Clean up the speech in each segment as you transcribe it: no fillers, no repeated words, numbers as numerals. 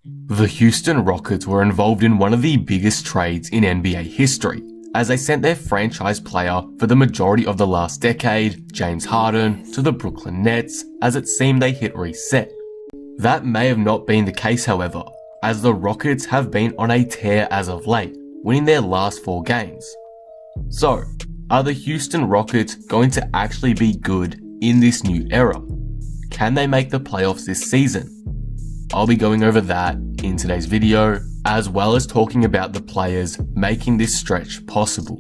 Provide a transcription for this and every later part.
The Houston Rockets were involved in one of the biggest trades in NBA history, as they sent their franchise player for the majority of the last decade, James Harden, to the Brooklyn Nets, as it seemed they hit reset. That may have not been the case, however, as the Rockets have been on a tear as of late, winning their last 4 games. So, are the Houston Rockets going to actually be good in this new era? Can they make the playoffs this season? I'll be going over that in today's video, as well as talking about the players making this stretch possible.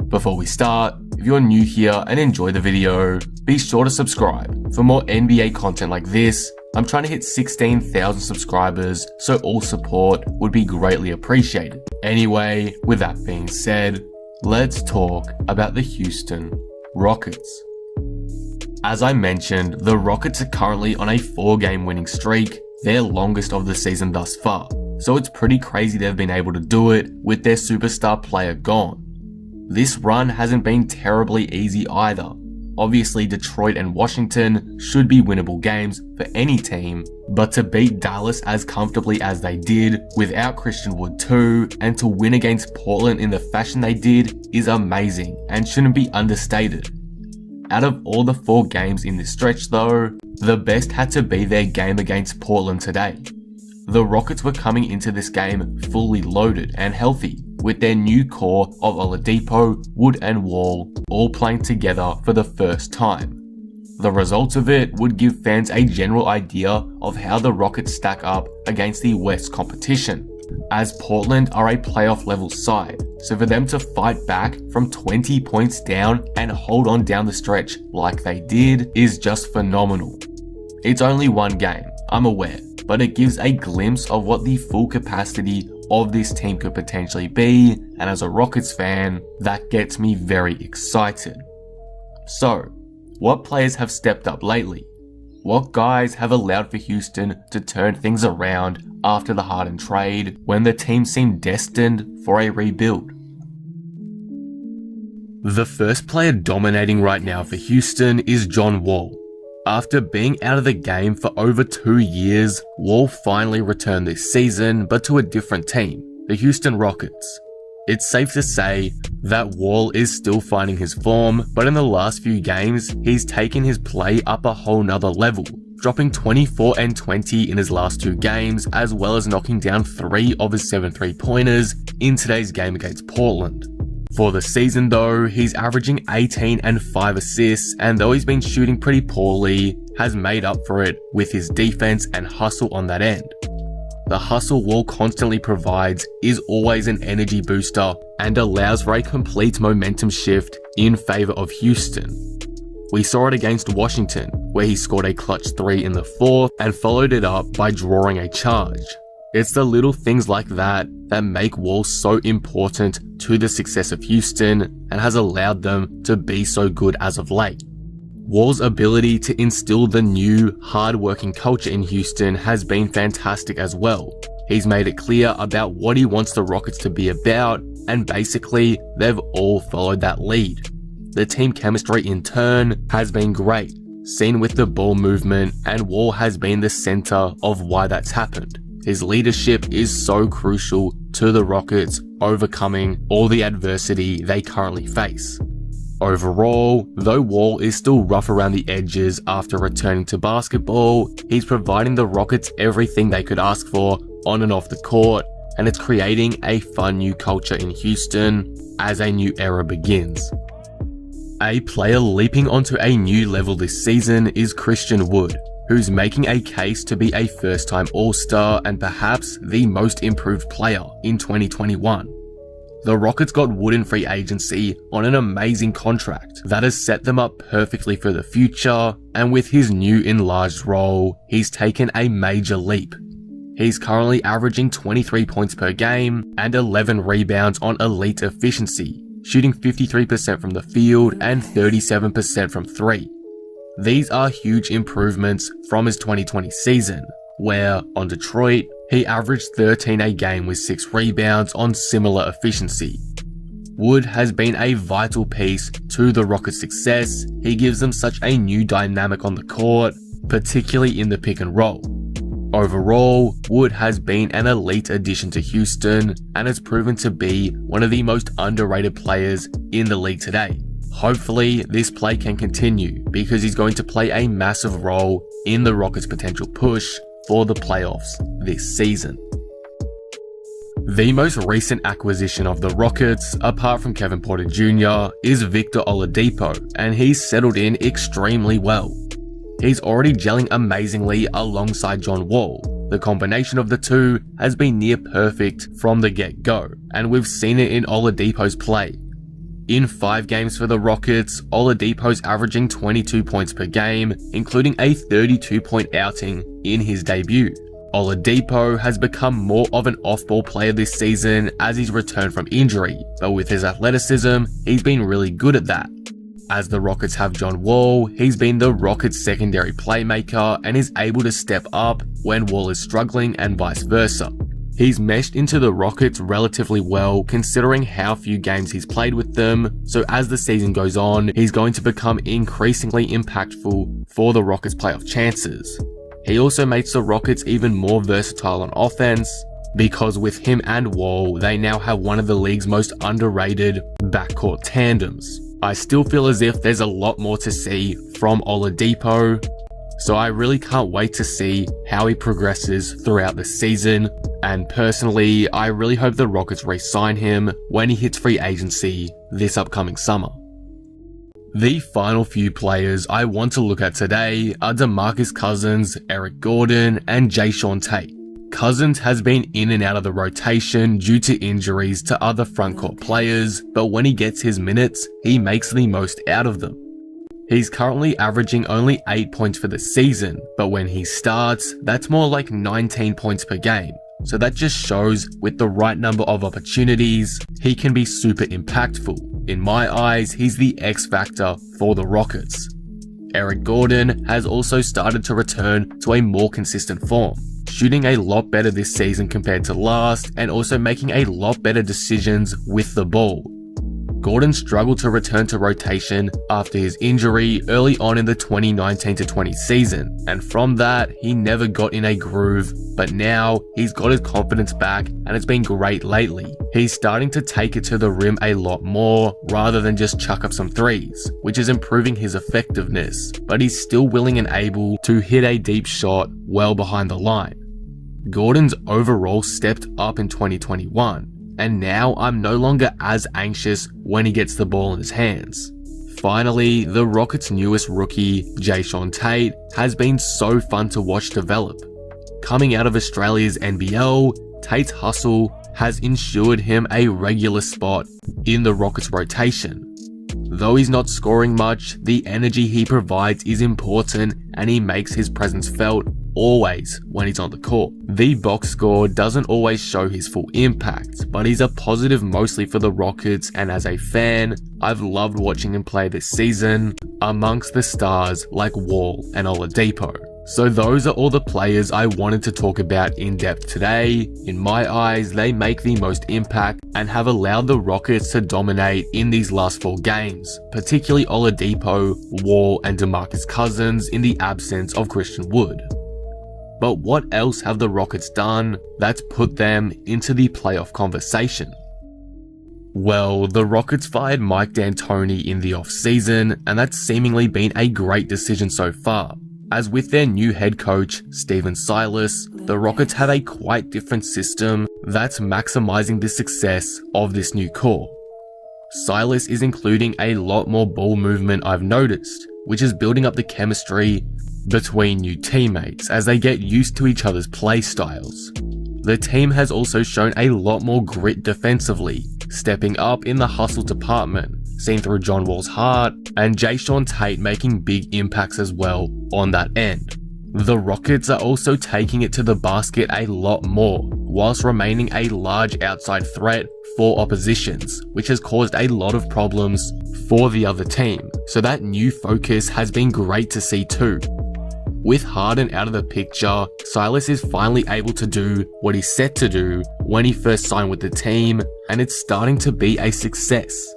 Before we start, if you're new here and enjoy the video, be sure to subscribe for more NBA content like this. I'm trying to hit 16,000 subscribers, so all support would be greatly appreciated. Anyway, with that being said, let's talk about the Houston Rockets. As I mentioned, the Rockets are currently on a 4-game winning streak, their longest of the season thus far, so it's pretty crazy they've been able to do it with their superstar player gone. This run hasn't been terribly easy either. Obviously, Detroit and Washington should be winnable games for any team, but to beat Dallas as comfortably as they did without Christian Wood too, and to win against Portland in the fashion they did is amazing and shouldn't be understated. Out of all the 4 games in this stretch though, the best had to be their game against Portland today. The Rockets were coming into this game fully loaded and healthy, with their new core of Oladipo, Wood and Wall all playing together for the first time. The results of it would give fans a general idea of how the Rockets stack up against the West competition, as Portland are a playoff level side, so for them to fight back from 20 points down and hold on down the stretch like they did is just phenomenal. It's only 1 game, I'm aware, but it gives a glimpse of what the full capacity of this team could potentially be, and as a Rockets fan, that gets me very excited. So, what players have stepped up lately? What guys have allowed for Houston to turn things around after the Harden trade when the team seemed destined for a rebuild? The first player dominating right now for Houston is John Wall. After being out of the game for over 2 years, Wall finally returned this season, but to a different team, the Houston Rockets. It's safe to say that Wall is still finding his form, but in the last few games, he's taken his play up a whole nother level, dropping 24 and 20 in his last 2 games, as well as knocking down 3 of his 7 3-pointers in today's game against Portland. For the season though, he's averaging 18 and 5 assists, and though he's been shooting pretty poorly, has made up for it with his defense and hustle on that end. The hustle Wall constantly provides is always an energy booster and allows for a complete momentum shift in favor of Houston. We saw it against Washington, where he scored a clutch 3 in the 4th and followed it up by drawing a charge. It's the little things like that that make Wall so important to the success of Houston and has allowed them to be so good as of late. Wall's ability to instill the new, hard-working culture in Houston has been fantastic as well. He's made it clear about what he wants the Rockets to be about, and basically, they've all followed that lead. The team chemistry in turn has been great, seen with the ball movement, and Wall has been the center of why that's happened. His leadership is so crucial to the Rockets overcoming all the adversity they currently face. Overall, though Wall is still rough around the edges after returning to basketball, he's providing the Rockets everything they could ask for on and off the court, and it's creating a fun new culture in Houston as a new era begins. A player leaping onto a new level this season is Christian Wood, who's making a case to be a first-time All-Star and perhaps the most improved player in 2021. The Rockets got Wood in free agency on an amazing contract that has set them up perfectly for the future, and with his new enlarged role, he's taken a major leap. He's currently averaging 23 points per game and 11 rebounds on elite efficiency, shooting 53% from the field and 37% from 3. These are huge improvements from his 2020 season, where, on Detroit, he averaged 13 a game with 6 rebounds on similar efficiency. Wood has been a vital piece to the Rockets' success. He gives them such a new dynamic on the court, particularly in the pick and roll. Overall, Wood has been an elite addition to Houston and has proven to be one of the most underrated players in the league today. Hopefully, this play can continue because he's going to play a massive role in the Rockets' potential push for the playoffs this season. The most recent acquisition of the Rockets, apart from Kevin Porter Jr., is Victor Oladipo, and he's settled in extremely well. He's already gelling amazingly alongside John Wall. The combination of the two has been near perfect from the get-go, and we've seen it in Oladipo's play. In 5 games for the Rockets, Oladipo's averaging 22 points per game, including a 32-point outing in his debut. Oladipo has become more of an off-ball player this season as he's returned from injury, but with his athleticism, he's been really good at that. As the Rockets have John Wall, he's been the Rockets' secondary playmaker and is able to step up when Wall is struggling and vice versa. He's meshed into the Rockets relatively well considering how few games he's played with them, so as the season goes on, he's going to become increasingly impactful for the Rockets' playoff chances. He also makes the Rockets even more versatile on offense, because with him and Wall, they now have one of the league's most underrated backcourt tandems. I still feel as if there's a lot more to see from Oladipo, so I really can't wait to see how he progresses throughout the season, and personally, I really hope the Rockets re-sign him when he hits free agency this upcoming summer. The final few players I want to look at today are DeMarcus Cousins, Eric Gordon, and Jae'Sean Tate. Cousins has been in and out of the rotation due to injuries to other frontcourt players, but when he gets his minutes, he makes the most out of them. He's currently averaging only 8 points for the season, but when he starts, that's more like 19 points per game. So that just shows with the right number of opportunities, he can be super impactful. In my eyes, he's the X factor for the Rockets. Eric Gordon has also started to return to a more consistent form, shooting a lot better this season compared to last and also making a lot better decisions with the ball. Gordon struggled to return to rotation after his injury early on in the 2019-20 season, and from that, he never got in a groove, but now he's got his confidence back and it's been great lately. He's starting to take it to the rim a lot more rather than just chuck up some threes, which is improving his effectiveness, but he's still willing and able to hit a deep shot well behind the line. Gordon's overall stepped up in 2021, and now I'm no longer as anxious when he gets the ball in his hands. Finally, the Rockets' newest rookie, Jae'Sean Tate, has been so fun to watch develop. Coming out of Australia's NBL, Tate's hustle has ensured him a regular spot in the Rockets' rotation. Though he's not scoring much, the energy he provides is important and he makes his presence felt always when he's on the court. The box score doesn't always show his full impact, but he's a positive mostly for the Rockets, and as a fan, I've loved watching him play this season amongst the stars like Wall and Oladipo. So those are all the players I wanted to talk about in depth today. In my eyes, they make the most impact and have allowed the Rockets to dominate in these last 4 games, particularly Oladipo, Wall, and DeMarcus Cousins in the absence of Christian Wood. But what else have the Rockets done that's put them into the playoff conversation? Well, the Rockets fired Mike D'Antoni in the offseason, and that's seemingly been a great decision so far. As with their new head coach, Stephen Silas, the Rockets have a quite different system that's maximizing the success of this new core. Silas is including a lot more ball movement I've noticed, which is building up the chemistry between new teammates as they get used to each other's play styles. The team has also shown a lot more grit defensively, stepping up in the hustle department, seen through John Wall's heart, and Jae'Sean Tate making big impacts as well on that end. The Rockets are also taking it to the basket a lot more, whilst remaining a large outside threat for oppositions, which has caused a lot of problems for the other team, so that new focus has been great to see too. With Harden out of the picture, Silas is finally able to do what he set to do when he first signed with the team, and it's starting to be a success.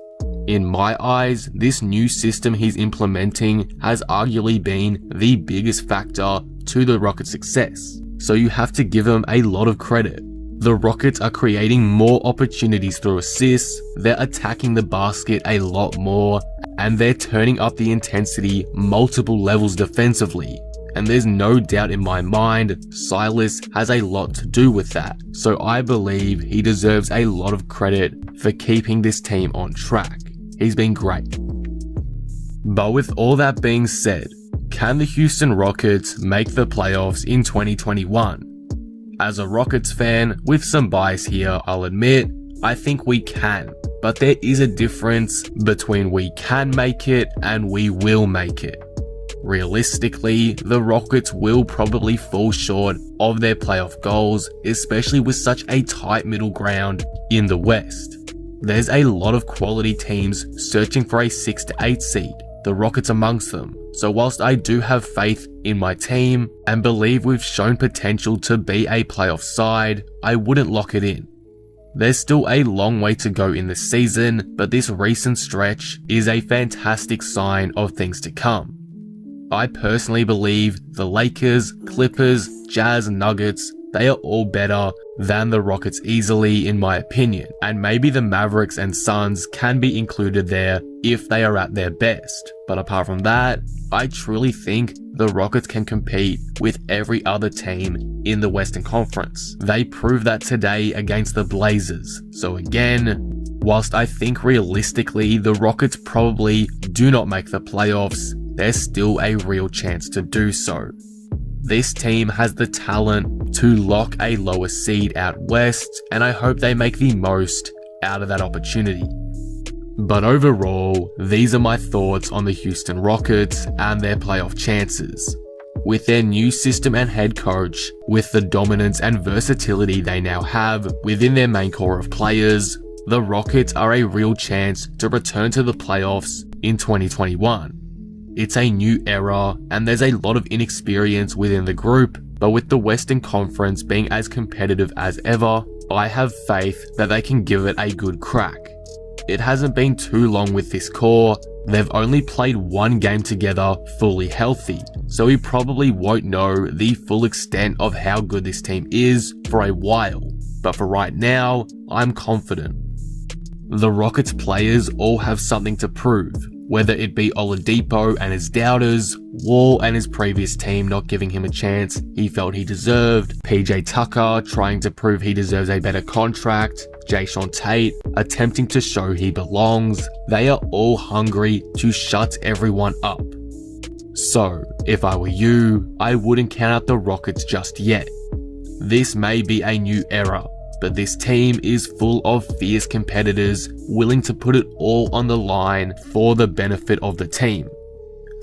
In my eyes, this new system he's implementing has arguably been the biggest factor to the Rockets' success. so you have to give them a lot of credit. The Rockets are creating more opportunities through assists, they're attacking the basket a lot more, and they're turning up the intensity multiple levels defensively. And there's no doubt in my mind, Silas has a lot to do with that. So I believe he deserves a lot of credit for keeping this team on track. He's been great. But with all that being said, can the Houston Rockets make the playoffs in 2021? As a Rockets fan with some bias here, I'll admit, I think we can. But there is a difference between we can make it and we will make it. Realistically, the Rockets will probably fall short of their playoff goals, especially with such a tight middle ground in the West. There's a lot of quality teams searching for a 6 to 8 seed, the Rockets amongst them. So whilst I do have faith in my team and believe we've shown potential to be a playoff side, I wouldn't lock it in. There's still a long way to go in the season, but this recent stretch is a fantastic sign of things to come. I personally believe the Lakers, Clippers, Jazz, Nuggets, they are all better than the Rockets easily in my opinion, and maybe the Mavericks and Suns can be included there if they are at their best. But apart from that, I truly think the Rockets can compete with every other team in the Western Conference. They proved that today against the Blazers. So again, whilst I think realistically the Rockets probably do not make the playoffs, there's still a real chance to do so. This team has the talent to lock a lower seed out west, and I hope they make the most out of that opportunity. But overall, these are my thoughts on the Houston Rockets and their playoff chances. With their new system and head coach, with the dominance and versatility they now have within their main core of players, the Rockets are a real chance to return to the playoffs in 2021. It's a new era, and there's a lot of inexperience within the group, but with the Western Conference being as competitive as ever, I have faith that they can give it a good crack. It hasn't been too long with this core, they've only played one game together fully healthy, so we probably won't know the full extent of how good this team is for a while, but for right now, I'm confident. The Rockets players all have something to prove, whether it be Oladipo and his doubters, Wall and his previous team not giving him a chance he felt he deserved, PJ Tucker trying to prove he deserves a better contract, Jae'Sean Tate attempting to show he belongs. They are all hungry to shut everyone up. So, if I were you, I wouldn't count out the Rockets just yet. This may be a new era, but this team is full of fierce competitors willing to put it all on the line for the benefit of the team.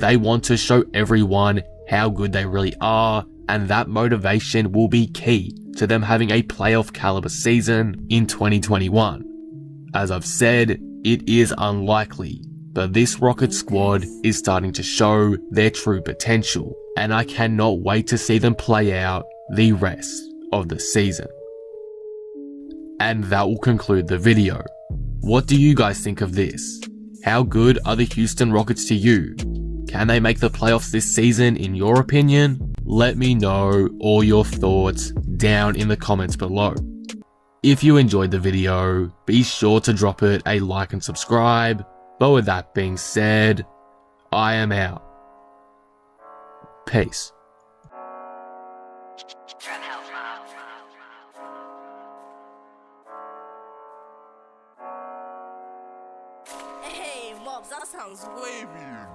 They want to show everyone how good they really are, and that motivation will be key to them having a playoff caliber season in 2021. As I've said, it is unlikely, but this Rocket squad is starting to show their true potential, and I cannot wait to see them play out the rest of the season. And that will conclude the video. What do you guys think of this? How good are the Houston Rockets to you? Can they make the playoffs this season in your opinion? Let me know all your thoughts down in the comments below. If you enjoyed the video, be sure to drop it a like and subscribe. But with that being said, I am out. Peace. Hey, Mobs, that sounds wavy.